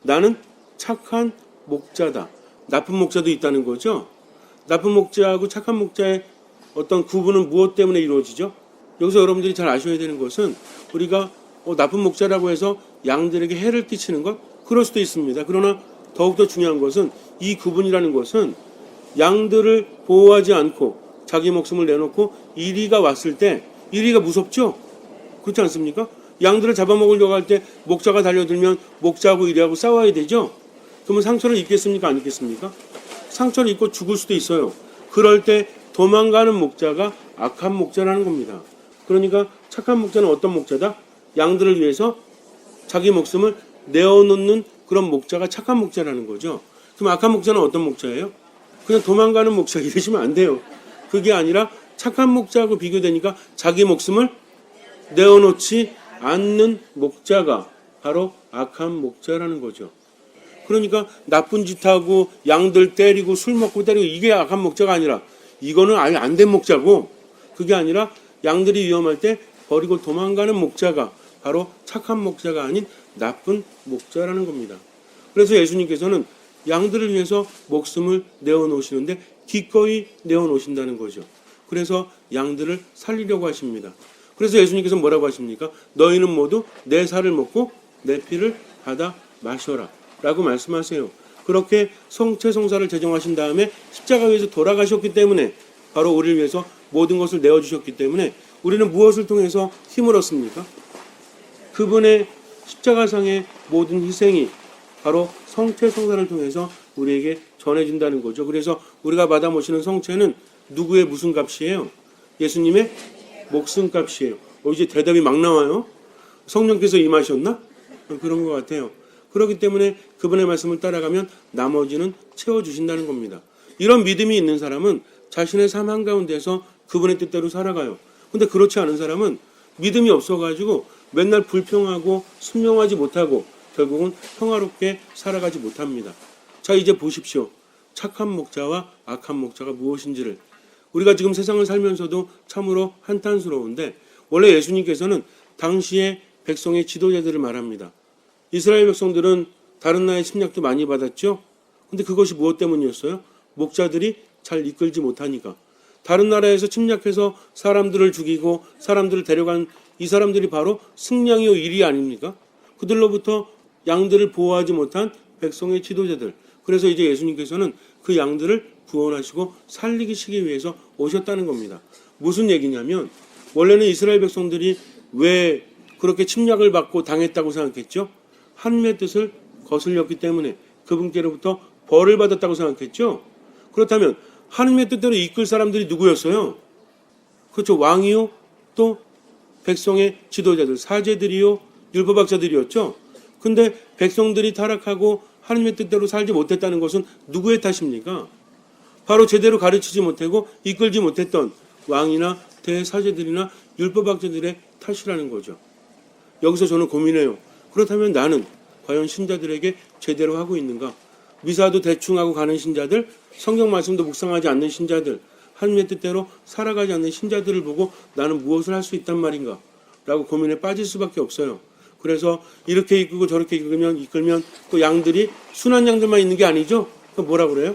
나는 착한 목자다. 나쁜 목자도 있다는 거죠. 나쁜 목자하고 착한 목자의 어떤 구분은 무엇 때문에 이루어지죠? 여기서 여러분들이 잘 아셔야 되는 것은 우리가 나쁜 목자라고 해서 양들에게 해를 끼치는 것? 그럴 수도 있습니다. 그러나 더욱더 중요한 것은 이 구분이라는 것은 양들을 보호하지 않고 자기 목숨을 내놓고 이리가 왔을 때 이리가 무섭죠? 그렇지 않습니까? 양들을 잡아먹으려고 할 때 목자가 달려들면 목자하고 이리하고 싸워야 되죠? 그러면 상처를 입겠습니까? 안 입겠습니까? 상처를 입고 죽을 수도 있어요. 그럴 때 도망가는 목자가 악한 목자라는 겁니다. 그러니까 착한 목자는 어떤 목자다? 양들을 위해서 자기 목숨을 내어놓는 그런 목자가 착한 목자라는 거죠. 그럼 악한 목자는 어떤 목자예요? 그냥 도망가는 목자 이러시면 안 돼요. 그게 아니라 착한 목자하고 비교되니까 자기 목숨을 내어놓지 않는 목자가 바로 악한 목자라는 거죠. 그러니까 나쁜 짓하고 양들 때리고 술 먹고 때리고 이게 악한 목자가 아니라 이거는 아예 안 된 목자고, 그게 아니라 양들이 위험할 때 버리고 도망가는 목자가 바로 착한 목자가 아닌 나쁜 목자라는 겁니다. 그래서 예수님께서는 양들을 위해서 목숨을 내어놓으시는데 기꺼이 내어놓으신다는 거죠. 그래서 양들을 살리려고 하십니다. 그래서 예수님께서 뭐라고 하십니까? 너희는 모두 내 살을 먹고 내 피를 받아 마셔라 라고 말씀하세요. 그렇게 성체성사를 제정하신 다음에 십자가 위에서 돌아가셨기 때문에, 바로 우리를 위해서 모든 것을 내어주셨기 때문에 우리는 무엇을 통해서 힘을 얻습니까? 그분의 십자가상의 모든 희생이 바로 성체성사를 통해서 우리에게 전해진다는 거죠. 그래서 우리가 받아 모시는 성체는 누구의 무슨 값이에요? 예수님의 목숨값이에요. 이제 대답이 막 나와요. 성령께서 임하셨나? 그런 것 같아요. 그렇기 때문에 그분의 말씀을 따라가면 나머지는 채워주신다는 겁니다. 이런 믿음이 있는 사람은 자신의 삶 한가운데서 그분의 뜻대로 살아가요. 근데 그렇지 않은 사람은 믿음이 없어가지고 맨날 불평하고 순명하지 못하고 결국은 평화롭게 살아가지 못합니다. 자, 이제 보십시오. 착한 목자와 악한 목자가 무엇인지를. 우리가 지금 세상을 살면서도 참으로 한탄스러운데, 원래 예수님께서는 당시의 백성의 지도자들을 말합니다. 이스라엘 백성들은 다른 나라의 침략도 많이 받았죠. 근데 그것이 무엇 때문이었어요? 목자들이 잘 이끌지 못하니까. 다른 나라에서 침략해서 사람들을 죽이고 사람들을 데려간 이 사람들이 바로 승냥이요 일이 아닙니까? 그들로부터 양들을 보호하지 못한 백성의 지도자들. 그래서 이제 예수님께서는 그 양들을 구원하시고 살리시기 위해서 오셨다는 겁니다. 무슨 얘기냐면, 원래는 이스라엘 백성들이 왜 그렇게 침략을 받고 당했다고 생각했죠? 하나님의 뜻을 거슬렸기 때문에 그분께로부터 벌을 받았다고 생각했죠? 그렇다면 하나님의 뜻대로 이끌 사람들이 누구였어요? 그렇죠. 왕이요, 또 백성의 지도자들, 사제들이요, 율법학자들이었죠. 근데 백성들이 타락하고 하나님의 뜻대로 살지 못했다는 것은 누구의 탓입니까? 바로 제대로 가르치지 못하고 이끌지 못했던 왕이나 대사제들이나 율법학자들의 탓이라는 거죠. 여기서 저는 고민해요. 그렇다면 나는 과연 신자들에게 제대로 하고 있는가? 미사도 대충 하고 가는 신자들, 성경 말씀도 묵상하지 않는 신자들, 하나님의 뜻대로 살아가지 않는 신자들을 보고 나는 무엇을 할 수 있단 말인가? 라고 고민에 빠질 수밖에 없어요. 그래서 이렇게 이끌고 저렇게 이끌면 또 양들이 순한 양들만 있는 게 아니죠? 그럼 뭐라 그래요?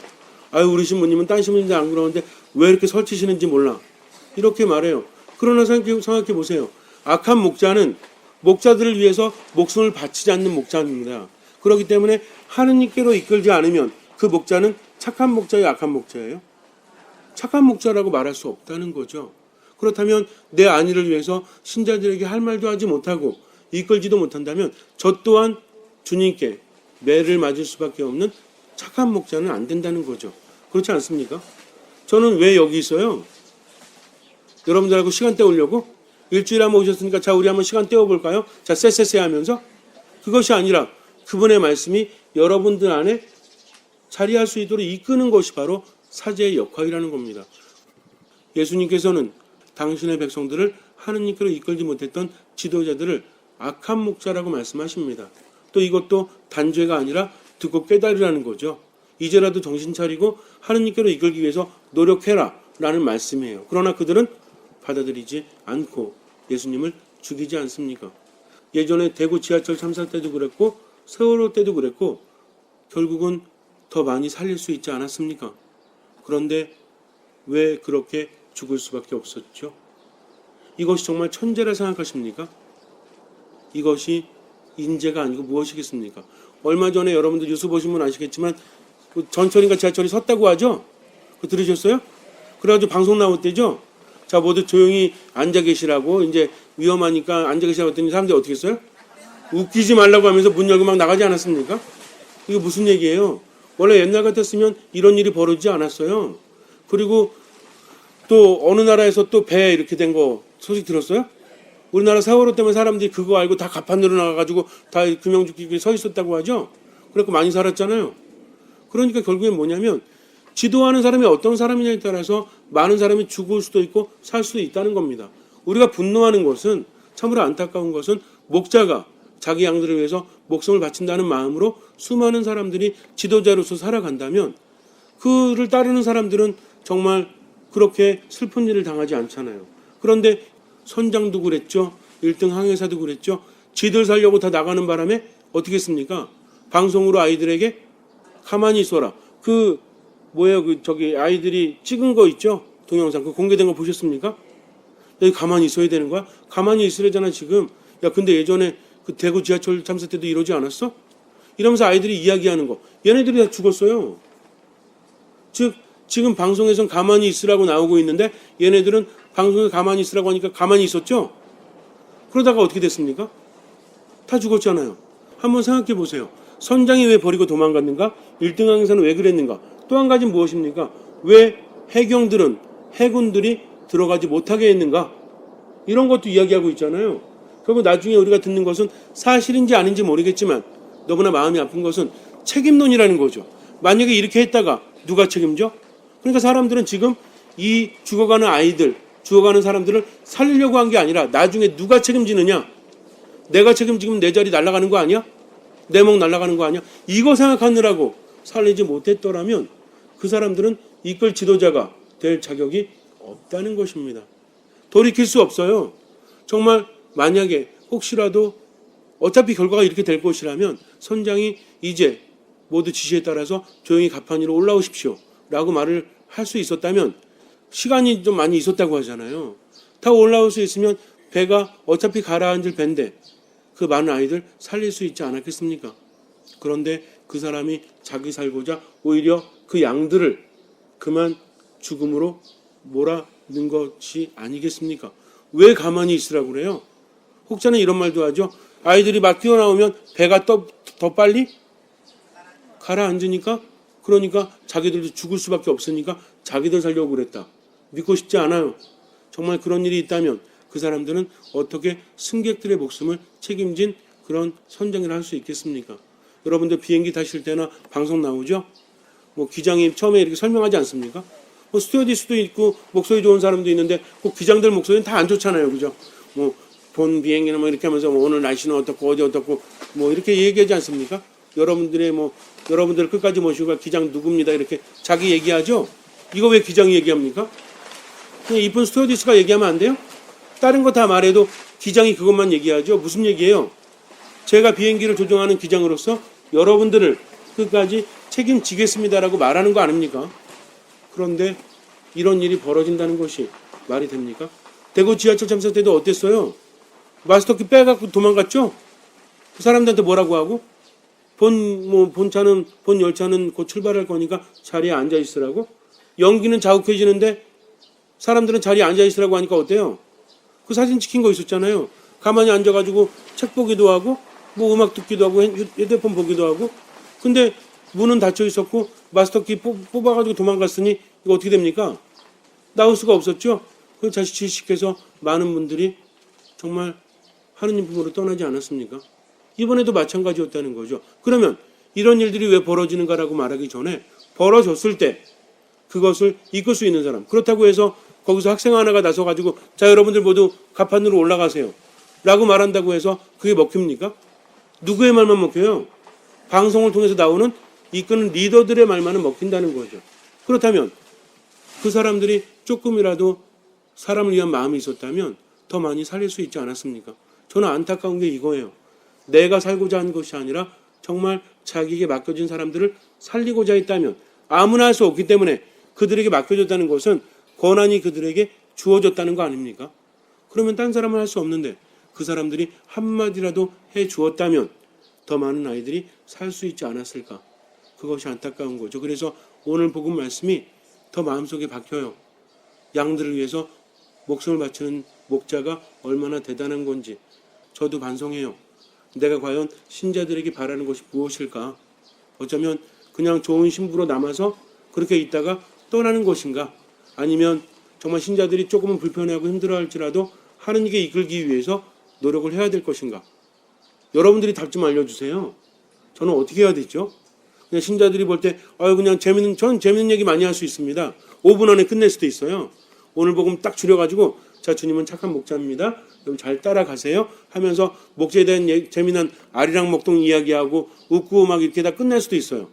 아유, 우리 신부님은 딴 신부님들 안 그러는데 왜 이렇게 설치시는지 몰라. 이렇게 말해요. 그러나 생각해 보세요. 악한 목자는 목자들을 위해서 목숨을 바치지 않는 목자입니다. 그렇기 때문에 하느님께로 이끌지 않으면 그 목자는 착한 목자예요, 악한 목자예요? 착한 목자라고 말할 수 없다는 거죠. 그렇다면 내 안위를 위해서 신자들에게 할 말도 하지 못하고 이끌지도 못한다면 저 또한 주님께 매를 맞을 수밖에 없는 착한 목자는 안 된다는 거죠. 그렇지 않습니까? 저는 왜 여기 있어요? 여러분들하고 시간 때우려고? 일주일에 한번 오셨으니까 자, 우리 한번 시간 때워볼까요? 자, 쎄쎄쎄 하면서? 그것이 아니라 그분의 말씀이 여러분들 안에 자리할 수 있도록 이끄는 것이 바로 사제의 역할이라는 겁니다. 예수님께서는 당신의 백성들을 하느님께로 이끌지 못했던 지도자들을 악한 목자라고 말씀하십니다. 또 이것도 단죄가 아니라 듣고 깨달으라는 거죠. 이제라도 정신 차리고 하느님께로 이끌기 위해서 노력해라 라는 말씀이에요. 그러나 그들은 받아들이지 않고 예수님을 죽이지 않습니까? 예전에 대구 지하철 참사 때도 그랬고 세월호 때도 그랬고 결국은 더 많이 살릴 수 있지 않았습니까? 그런데 왜 그렇게 죽을 수밖에 없었죠? 이것이 정말 천재라 생각하십니까? 이것이 인재가 아니고 무엇이겠습니까? 얼마 전에 여러분들 뉴스 보시면 아시겠지만 그 전철인가 지하철이 섰다고 하죠? 그거 들으셨어요? 그래가지고 방송 나올 때죠? 자, 모두 조용히 앉아 계시라고, 이제 위험하니까 앉아 계시라고 했더니 사람들이 어떻게 했어요? 웃기지 말라고 하면서 문 열고 막 나가지 않았습니까? 이게 무슨 얘기예요? 원래 옛날 같았으면 이런 일이 벌어지지 않았어요. 그리고 또 어느 나라에서 또 배 이렇게 된 거 소식 들었어요? 우리나라 세월호 때문에 사람들이 그거 알고 다 가판으로 나가가지고 다 금영죽기에 서 있었다고 하죠? 그래서 많이 살았잖아요. 그러니까 결국엔 뭐냐면 지도하는 사람이 어떤 사람이냐에 따라서 많은 사람이 죽을 수도 있고 살 수도 있다는 겁니다. 우리가 분노하는 것은, 참으로 안타까운 것은 목자가 자기 양들을 위해서 목숨을 바친다는 마음으로 수많은 사람들이 지도자로서 살아간다면 그를 따르는 사람들은 정말 그렇게 슬픈 일을 당하지 않잖아요. 그런데 선장도 그랬죠. 1등 항해사도 그랬죠. 지들 살려고 다 나가는 바람에 어떻게 했습니까? 방송으로 아이들에게 가만히 있어라. 저기 아이들이 찍은 거 있죠? 동영상. 그 공개된 거 보셨습니까? 여기 가만히 있어야 되는 거야? 가만히 있으려잖아, 지금. 야, 근데 예전에 그 대구 지하철 참사 때도 이러지 않았어? 이러면서 아이들이 이야기하는 거. 얘네들이 다 죽었어요. 즉, 지금 방송에선 가만히 있으라고 나오고 있는데 얘네들은 방송에 가만히 있으라고 하니까 가만히 있었죠? 그러다가 어떻게 됐습니까? 다 죽었잖아요. 한번 생각해 보세요. 선장이 왜 버리고 도망갔는가? 1등 항해사는 왜 그랬는가? 또 한 가지는 무엇입니까? 왜 해군들이 들어가지 못하게 했는가? 이런 것도 이야기하고 있잖아요. 결국 나중에 우리가 듣는 것은 사실인지 아닌지 모르겠지만 너무나 마음이 아픈 것은 책임론이라는 거죠. 만약에 이렇게 했다가 누가 책임져? 그러니까 사람들은 지금 이 죽어가는 아이들, 죽어가는 사람들을 살리려고 한 게 아니라 나중에 누가 책임지느냐? 내가 책임지면 내 자리 날아가는 거 아니야? 내 목 날아가는 거 아니야? 이거 생각하느라고 살리지 못했더라면 그 사람들은 이끌 지도자가 될 자격이 없다는 것입니다. 돌이킬 수 없어요. 정말 만약에 혹시라도 어차피 결과가 이렇게 될 것이라면 선장이 이제 모두 지시에 따라서 조용히 가판 위로 올라오십시오 라고 말을 할 수 있었다면 시간이 좀 많이 있었다고 하잖아요. 다 올라올 수 있으면 배가 어차피 가라앉을 배인데 그 많은 아이들 살릴 수 있지 않았겠습니까? 그런데 그 사람이 자기 살고자 오히려 그 양들을 그만 죽음으로 몰아넣은 것이 아니겠습니까? 왜 가만히 있으라고 그래요? 혹자는 이런 말도 하죠. 아이들이 막 뛰어나오면 배가 더 빨리 가라앉으니까, 그러니까 자기들도 죽을 수밖에 없으니까 자기들 살려고 그랬다. 믿고 싶지 않아요. 정말 그런 일이 있다면 그 사람들은 어떻게 승객들의 목숨을 책임진 그런 선장이라 할 수 있겠습니까? 여러분들 비행기 타실 때나 방송 나오죠? 뭐 기장이 처음에 이렇게 설명하지 않습니까? 뭐 스튜어디스도 있고 목소리 좋은 사람도 있는데 꼭 기장들 목소리는 다 안 좋잖아요. 그죠? 뭐 본 비행기는 뭐 이렇게 하면서 뭐 오늘 날씨는 어떻고 어디 어떻고 뭐 이렇게 얘기하지 않습니까? 여러분들 끝까지 모시고 기장 누굽니다 이렇게 자기 얘기하죠? 이거 왜 기장이 얘기합니까? 그냥 이쁜 스튜어디스가 얘기하면 안 돼요? 다른 거 다 말해도 기장이 그것만 얘기하죠? 무슨 얘기예요? 제가 비행기를 조종하는 기장으로서 여러분들을 끝까지 책임지겠습니다라고 말하는 거 아닙니까? 그런데 이런 일이 벌어진다는 것이 말이 됩니까? 대구 지하철 참사 때도 어땠어요? 마스터키 빼갖고 도망갔죠? 그 사람들한테 뭐라고 하고? 본 열차는 곧 출발할 거니까 자리에 앉아 있으라고? 연기는 자욱해지는데 사람들은 자리에 앉아 있으라고 하니까 어때요? 그 사진 찍힌 거 있었잖아요. 가만히 앉아가지고 책 보기도 하고 뭐 음악 듣기도 하고 휴대폰 보기도 하고. 근데 문은 닫혀 있었고 마스터키 뽑아가지고 도망갔으니 이거 어떻게 됩니까? 나올 수가 없었죠. 그 자칫해서 많은 분들이 정말 하느님 품으로 떠나지 않았습니까? 이번에도 마찬가지였다는 거죠. 그러면 이런 일들이 왜 벌어지는가라고 말하기 전에 벌어졌을 때 그것을 이끌 수 있는 사람, 그렇다고 해서 거기서 학생 하나가 나서가지고 자 여러분들 모두 가판으로 올라가세요 라고 말한다고 해서 그게 먹힙니까? 누구의 말만 먹혀요? 방송을 통해서 나오는 이끄는 리더들의 말만은 먹힌다는 거죠. 그렇다면 그 사람들이 조금이라도 사람을 위한 마음이 있었다면 더 많이 살릴 수 있지 않았습니까? 저는 안타까운 게 이거예요. 내가 살고자 하는 것이 아니라 정말 자기에게 맡겨진 사람들을 살리고자 했다면 아무나 할 수 없기 때문에 그들에게 맡겨졌다는 것은 권한이 그들에게 주어졌다는 거 아닙니까? 그러면 딴 사람은 할 수 없는데 그 사람들이 한마디라도 해 주었다면 더 많은 아이들이 살 수 있지 않았을까? 그것이 안타까운 거죠. 그래서 오늘 복음 말씀이 더 마음속에 박혀요. 양들을 위해서 목숨을 바치는 목자가 얼마나 대단한 건지 저도 반성해요. 내가 과연 신자들에게 바라는 것이 무엇일까? 어쩌면 그냥 좋은 신부로 남아서 그렇게 있다가 떠나는 것인가? 아니면 정말 신자들이 조금은 불편해하고 힘들어할지라도 하느님께 이끌기 위해서 노력을 해야 될 것인가? 여러분들이 답 좀 알려주세요. 저는 어떻게 해야 되죠? 그냥 신자들이 볼 때 그냥 전 재밌는 얘기 많이 할 수 있습니다. 5분 안에 끝낼 수도 있어요. 오늘 복음 딱 줄여가지고 자, 주님은 착한 목자입니다. 그럼 잘 따라가세요 하면서 목자에 대한 재미난 아리랑 먹동 이야기하고 웃고 막 이렇게 다 끝낼 수도 있어요.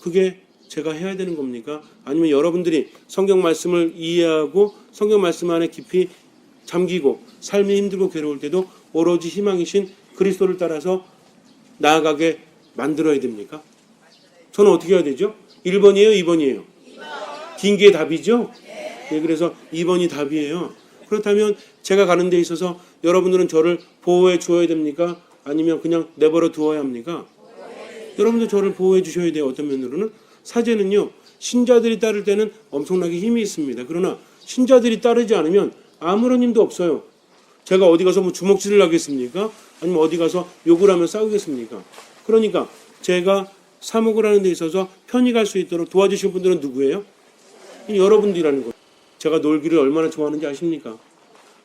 그게 제가 해야 되는 겁니까? 아니면 여러분들이 성경 말씀을 이해하고 성경 말씀 안에 깊이 잠기고 삶이 힘들고 괴로울 때도 오로지 희망이신 그리스도를 따라서 나아가게 만들어야 됩니까? 저는 어떻게 해야 되죠? 1번이에요? 2번이에요? 2번. 긴 게 답이죠? 네, 그래서 2번이 답이에요. 그렇다면 제가 가는 데 있어서 여러분들은 저를 보호해 주어야 됩니까? 아니면 그냥 내버려 두어야 합니까? 여러분들 저를 보호해 주셔야 돼요. 어떤 면으로는 사제는요, 신자들이 따를 때는 엄청나게 힘이 있습니다. 그러나 신자들이 따르지 않으면 아무런 힘도 없어요. 제가 어디 가서 뭐 주먹질을 하겠습니까? 아니면 어디 가서 욕을 하며 싸우겠습니까? 그러니까 제가 사목을 하는 데 있어서 편히 갈 수 있도록 도와주신 분들은 누구예요? 여러분들이라는 거예요. 제가 놀기를 얼마나 좋아하는지 아십니까?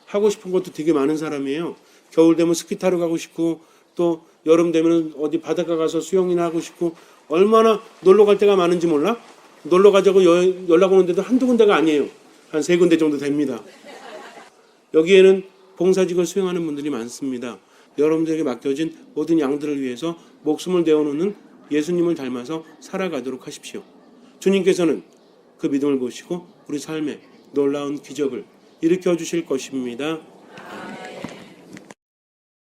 하고 싶은 것도 되게 많은 사람이에요. 겨울 되면 스키 타러 가고 싶고 또 여름 되면 어디 바닷가 가서 수영이나 하고 싶고 얼마나 놀러 갈 데가 많은지 몰라? 놀러 가자고 연락 오는데도 한두 군데가 아니에요. 한 3군데 정도 됩니다. 여기에는 봉사직을 수행하는 분들이 많습니다. 여러분들에게 맡겨진 모든 양들을 위해서 목숨을 내어놓는 예수님을 닮아서 살아가도록 하십시오. 주님께서는 그 믿음을 보시고 우리 삶에 놀라운 기적을 일으켜 주실 것입니다.